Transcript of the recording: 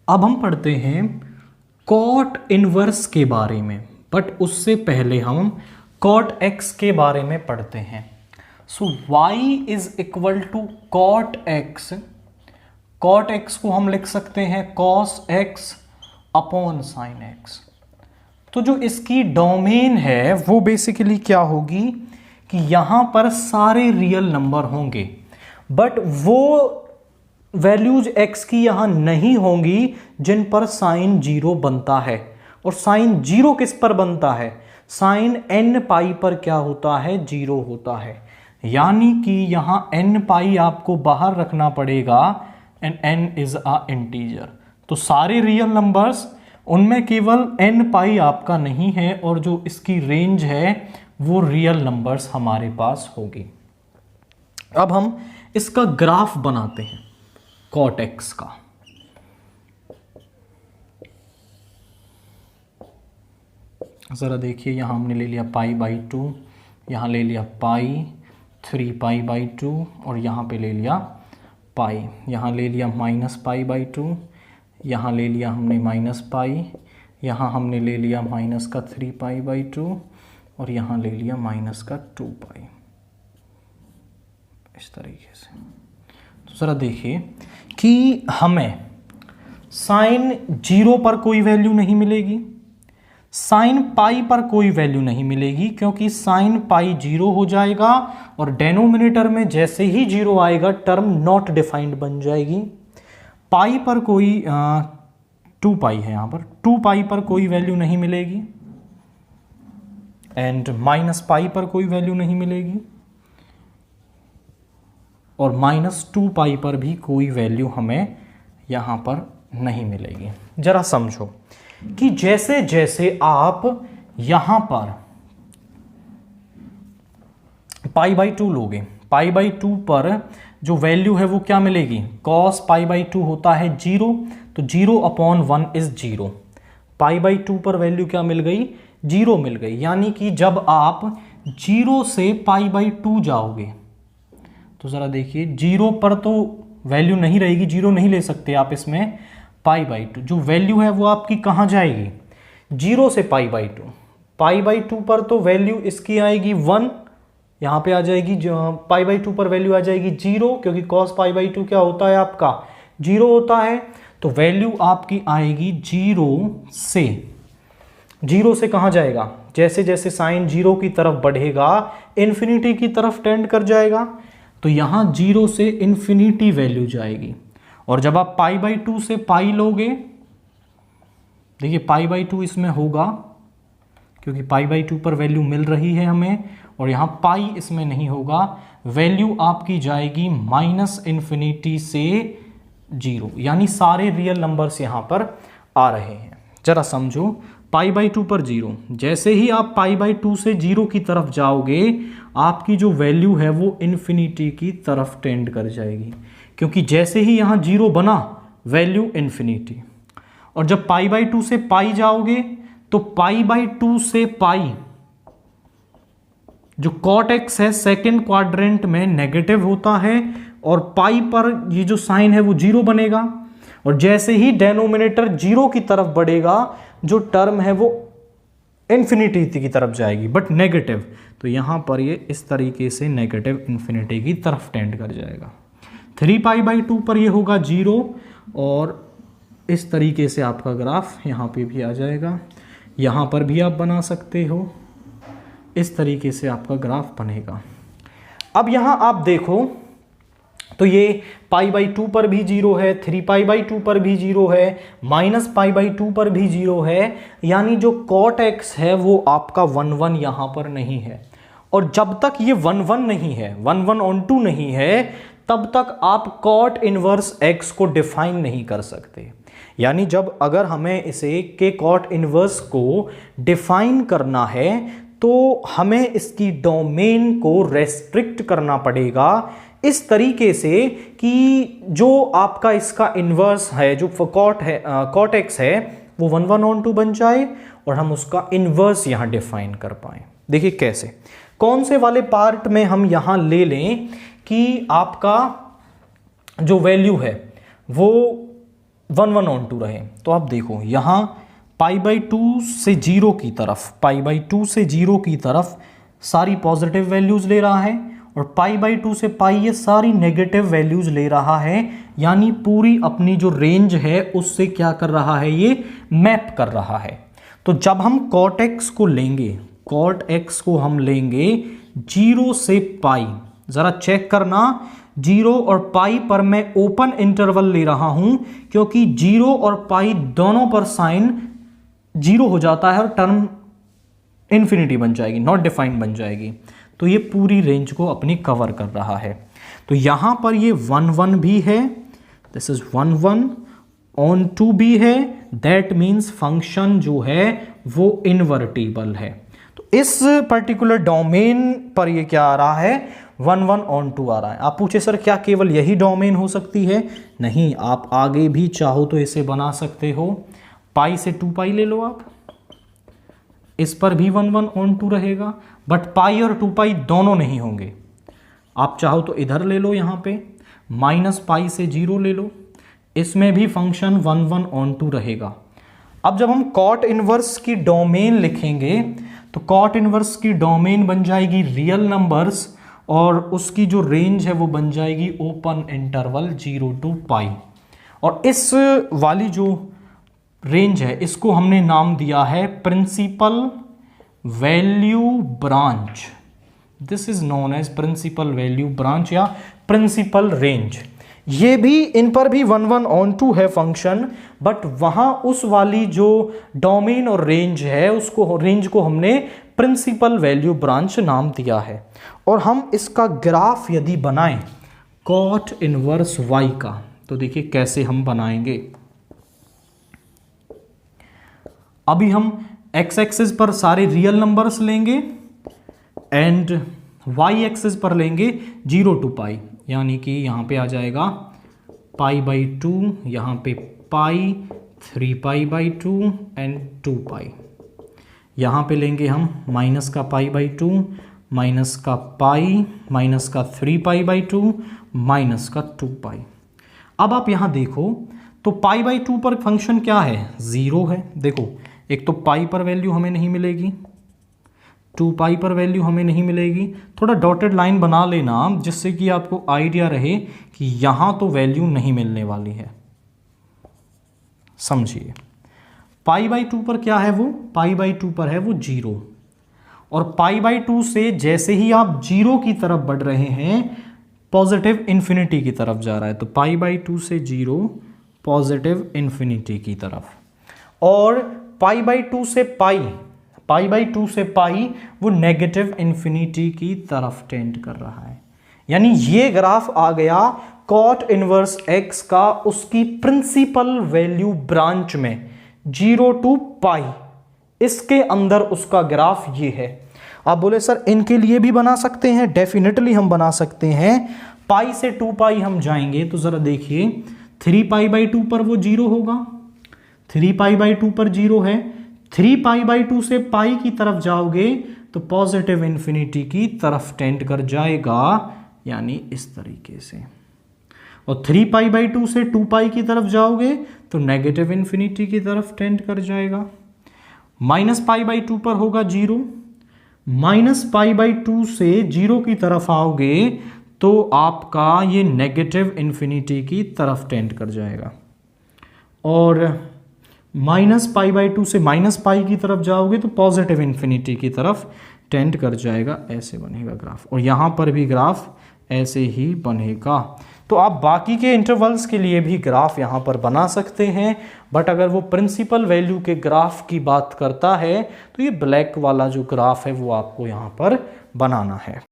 अब हम पढ़ते हैं कॉट इनवर्स के बारे में, बट उससे पहले हम कॉट एक्स के बारे में पढ़ते हैं। So y is equal to cot x. Cot x को हम लिख सकते हैं cos x upon sine x. तो जो इसकी डोमेन है वो बेसिकली क्या होगी कि यहां पर सारे रियल नंबर होंगे, बट वो वैल्यूज x की यहां नहीं होंगी जिन पर साइन जीरो बनता है। और साइन जीरो किस पर बनता है? साइन n पाई पर क्या होता है? जीरो होता है। यानी कि यहां n पाई आपको बाहर रखना पड़ेगा and n is a integer. तो सारे रियल नंबर्स, उनमें केवल n पाई आपका नहीं है, और जो इसकी रेंज है वो रियल नंबर्स हमारे पास होगी। अब हम इसका ग्राफ बनाते हैं कॉट एक्स का। जरा देखिए, यहां हमने ले लिया पाई बाई 2, यहां ले लिया पाई 3 पाई बाई 2, और यहां पे ले लिया पाई, यहां ले लिया माइनस पाई बाई 2, यहां ले लिया हमने माइनस पाई, यहां हमने ले लिया माइनस का 3 पाई बाई 2, और यहां ले लिया माइनस का 2 पाई। इस तरीके से। तो ज़रा देखिए कि हमें साइन जीरो पर कोई वैल्यू नहीं मिलेगी, साइन पाई पर कोई वैल्यू नहीं मिलेगी, क्योंकि साइन पाई जीरो हो जाएगा और डेनोमिनेटर में जैसे ही जीरो आएगा टर्म नॉट डिफाइंड बन जाएगी। पाई पर कोई 2 पाई है, यहां पर 2 पाई पर कोई वैल्यू नहीं मिलेगी, एंड माइनस पाई पर कोई वैल्यू नहीं मिलेगी, और माइनस 2 पाई पर भी कोई वैल्यू हमें यहां पर नहीं मिलेगी। जरा समझो कि जैसे जैसे आप यहां पर पाई बाई 2 लोगे, पाई बाई 2 पर जो वैल्यू है वो क्या मिलेगी? कॉस पाई बाई 2 होता है 0, तो 0 अपॉन 1 इज 0। पाई बाई 2 पर वैल्यू क्या मिल गई? 0 मिल गई। यानी कि जब आप 0 से पाई बाई 2 जाओगे, तो ज़रा देखिए 0 पर तो वैल्यू नहीं रहेगी, 0 नहीं ले सकते आप इसमें। पाई बाई 2 जो वैल्यू है वो आपकी कहाँ जाएगी? 0 से पाई बाई 2। पाई बाई 2 पर तो वैल्यू इसकी आएगी 1, यहाँ पे आ जाएगी। पाई बाई 2 पर वैल्यू आ जाएगी 0, क्योंकि कॉस पाई बाई 2 क्या होता है आपका? 0 होता है। तो वैल्यू आपकी आएगी 0 से कहाँ जाएगा? जैसे जैसे साइन 0 की तरफ बढ़ेगा इन्फिनिटी की तरफ टेंड कर जाएगा। तो यहां 0 से इन्फिनिटी वैल्यू जाएगी। और जब आप पाई बाई 2 से पाई लोगे, देखिए पाई बाई 2 इसमें होगा, क्योंकि पाई बाई 2 पर वैल्यू मिल रही है हमें, और यहां पाई इसमें नहीं होगा। वैल्यू आपकी जाएगी माइनस इन्फिनिटी से 0, यानी सारे रियल नंबर्स यहां पर आ रहे हैं। जरा समझो, पाई बाई 2 पर 0, जैसे ही आप पाई बाई 2 से 0 की तरफ जाओगे, आपकी जो वैल्यू है वो इन्फिनिटी की तरफ टेंड कर जाएगी, क्योंकि जैसे ही यहां 0 बना वैल्यू इन्फिनिटी। और जब पाई बाई 2 से पाई जाओगे, तो पाई बाई 2 से पाई जो कॉट एक्स है सेकेंड क्वाड्रेंट में नेगेटिव होता है, और पाई पर ये जो साइन है वो 0 बनेगा। और जैसे ही डेनोमिनेटर 0 की तरफ बढ़ेगा, जो टर्म है वो इन्फिनिटी की तरफ जाएगी, बट नेगेटिव। तो यहां पर ये इस तरीके से नेगेटिव इन्फिनिटी की तरफ टेंड कर जाएगा। 3 पाई बाई 2 पर ये होगा 0, और इस तरीके से आपका ग्राफ यहां पे भी आ जाएगा। यहां पर भी आप बना सकते हो, इस तरीके से आपका ग्राफ बनेगा। अब यहां आप देखो तो ये पाई बाई 2 पर भी 0 है, 3 पाई बाई 2 पर भी 0 है, माइनस पाई बाई 2 पर भी 0 है। यानी जो कॉट एक्स है वो आपका 1 1 यहां पर नहीं है। और जब तक ये 1 1 नहीं है, 1 1 ऑन 2 नहीं है, तब तक आप कॉट इनवर्स एक्स को डिफाइन नहीं कर सकते। यानी जब अगर हमें इसे के कॉट इनवर्स को डिफाइन करना है, तो हमें इसकी डोमेन को रेस्ट्रिक्ट करना पड़ेगा इस तरीके से कि जो आपका इसका इन्वर्स है, जो कॉट है, कॉट एक्स है, वो 1 1 ऑन 2 बन जाए, और हम उसका इन्वर्स यहां डिफाइन कर पाए। देखिए कैसे, कौन से वाले पार्ट में हम यहां ले लें कि आपका जो वैल्यू है वो 1 1 ऑन 2 रहे। तो आप देखो यहाँ π/2 से 0 की तरफ, π/2 से 0 की तरफ सारी पॉजिटिव वैल्यूज ले रहा है और π/2 से π ये सारी नेगेटिव वैल्यूज ले रहा है, यानी पूरी अपनी जो रेंज है उससे क्या कर रहा है, ये मैप कर रहा है। तो जब हम cot x को लेंगे, cot x को हम लेंगे 0 से π, जरा चेक करना 0 और π पर मैं ओपन इंटरवल ले रहा हूं क्योंकि 0 और π दोनों पर साइन 0 हो जाता है और टर्म इन्फिनिटी बन जाएगी, नॉट डिफाइंड बन जाएगी। तो ये पूरी रेंज को अपनी कवर कर रहा है। तो यहां पर ये 1 1 भी है, दिस इज 1 1 ऑन 2 भी है, दैट मीन्स फंक्शन जो है वो इनवर्टिबल है। तो इस पर्टिकुलर डोमेन पर ये क्या आ रहा है, 1 1 ऑन 2 आ रहा है। आप पूछे सर क्या केवल यही डोमेन हो सकती है? नहीं, आप आगे भी चाहो तो इसे बना सकते हो। पाई से 2 पाई ले लो आप, इस पर भी 1 1 ऑन 2 रहेगा, बट पाई और 2 पाई दोनों नहीं होंगे। आप चाहो तो इधर ले लो, यहाँ पे -π से 0 ले लो, इसमें भी फंक्शन 1 1 ऑन 2 रहेगा। अब जब हम कॉट इनवर्स की डोमेन लिखेंगे तो कॉट इनवर्स की डोमेन बन जाएगी रियल नंबर्स और उसकी जो रेंज है वो बन जाएगी ओपन इंटरवल 0 to π। और इस वाली जो रेंज है इसको हमने नाम दिया है principal value branch. This is known as principal value branch या प्रिंसिपल रेंज। ये भी, इन पर भी 1 1 ऑन 2 है फंक्शन, बट वहां उस वाली जो डोमेन और रेंज है उसको, रेंज को हमने प्रिंसिपल वैल्यू ब्रांच नाम दिया है। और हम इसका ग्राफ यदि बनाएं कॉट इनवर्स y का, तो देखिए कैसे हम बनाएंगे। अभी हम x एक्सिस पर सारे रियल नंबर्स लेंगे एंड y एक्सिस पर लेंगे 0 to π, यानी कि यहाँ पे आ जाएगा π/2, यहाँ पे पाई, 3π/2 एंड 2π। यहाँ पे लेंगे हम माइनस का π/2, माइनस का पाई, माइनस का 3π/2, माइनस का 2π। अब आप यहाँ देखो तो π/2 पर फंक्शन क्या है, 0 है। देखो एक तो पाई पर वैल्यू हमें नहीं मिलेगी, 2π पर वैल्यू हमें नहीं मिलेगी। थोड़ा डॉटेड लाइन बना लेना जिससे कि आपको आइडिया रहे कि यहाँ तो वैल्यू नहीं मिलने वाली है, समझिए। π/2 पर क्या है वो, π/2 पर है वो 0, और π/2 से जैसे ही आप 0 की तरफ बढ़ रहे हैं पॉजिटिव इन्फिनिटी की तरफ जा रहा है, तो π/2 से 0 पॉजिटिव इन्फिनिटी की तरफ, और π/2 से π/2 से π वो नेगेटिव इन्फिनिटी की तरफ टेंड कर रहा है। यानी ये ग्राफ आ गया कॉट इनवर्स x का उसकी प्रिंसिपल वैल्यू ब्रांच में 0 to π, इसके अंदर उसका ग्राफ ये है। आप बोले सर इनके लिए भी बना सकते हैं, डेफिनेटली हम बना सकते हैं। π से 2π हम जाएंगे तो जरा देखिए 3π/2 पर वो 0 होगा, 3π/2 पर 0 है, 3π/2 से π की तरफ जाओगे तो पॉजिटिव इन्फिनिटी की तरफ टेंड कर जाएगा, यानी इस तरीके से। और 3π/2 से 2π की तरफ जाओगे तो नेगेटिव इन्फिनिटी की तरफ टेंड कर जाएगा। -π/2 पर होगा 0, -π/2 से 0 की तरफ आओगे तो आपका ये नेगेटिव इन्फिनिटी की तरफ टेंड कर जाएगा। और -π/2 से -π की तरफ जाओगे तो पॉजिटिव इन्फिनिटी की तरफ टेंड कर जाएगा। ऐसे बनेगा ग्राफ, और यहाँ पर भी ग्राफ ऐसे ही बनेगा। तो आप बाकी के इंटरवल्स के लिए भी ग्राफ यहाँ पर बना सकते हैं, बट अगर वो प्रिंसिपल वैल्यू के ग्राफ की बात करता है तो ये ब्लैक वाला जो ग्राफ है वो आपको यहाँ पर बनाना है।